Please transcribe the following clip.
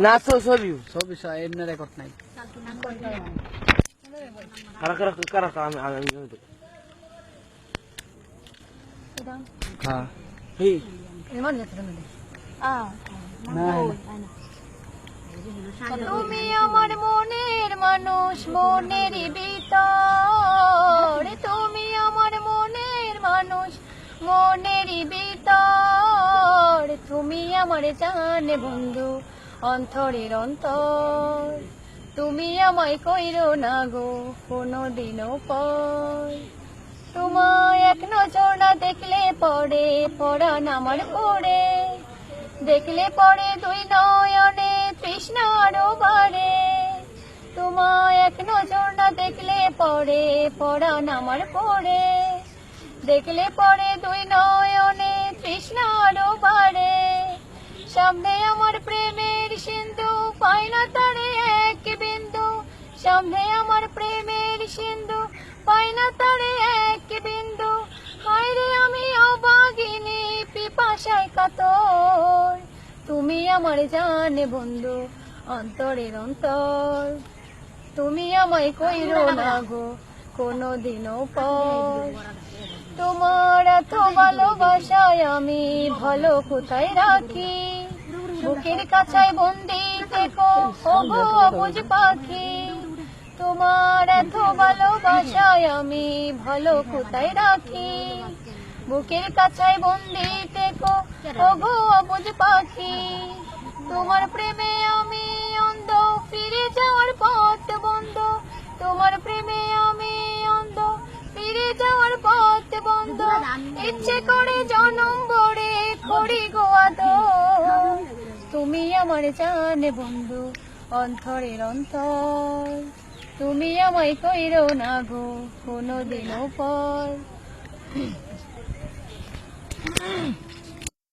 না ছবি ছবি এমনি রেকর্ড নাই। কারা কারা কারা আমি আমি হ্যাঁ এই তুমি আমার মনের মানুষ, মনের ভিতর তুমি আমার মনের মানুষ, মনের ভিতর তুমি আমার জান বন্ধু, অন্তরের অন্তর তুমি আমায় কইরো না গো কোনদিনও পর। তোমায় এক নজর না দেখলে পড়ে পরাণ আমার পড়ে, দেখলে পড়ে দুই নয়নে তৃষ্ণা আরো বাড়ে। তোমায় এক নজর না দেখলে পড়ে পরাণ আমার পড়ে, দেখলে পড়ে দুই নয়নে তৃষ্ণা আরো বাড়ে। সামনে আমার প্রেমের সিন্ধু পাই না তারে এক বিন্দু, সামনে আমার প্রেমের সিন্ধু পাই না তারে এক বিন্দু। হায়রে আমি অবাগিনী পিপাসায় কাতর, তুমি আমার জান বন্ধু, অন্তরের অন্তর তুমি আমায় কইরো না গো কোনদিনও পর। তোমার এত ভালোবাসায় আমি ভালো কোথায় রাখি, বুকের কাছায় বন্দি থেকো ওগো অবুঝ পাখি। তোমার এত ভালোবাসায় আমি ভালো কোথায় রাখি, বুকের কাছায় বন্দি থেকো ওগো অবুঝ পাখি। তোমার প্রেমে আমি অন্ধ, ফিরে যাওয়ার পথ বন্ধ, তোমার প্রেমে আমি অন্ধ, ফিরে যাওয়ার পথ বন্ধ। ইচ্ছে করে জনম ভরে করি গো আদর, তুমি আমার জান বন্ধু, অন্তরের অন্তর তুমি আমায় কইরো না গো কোনদিনও পর।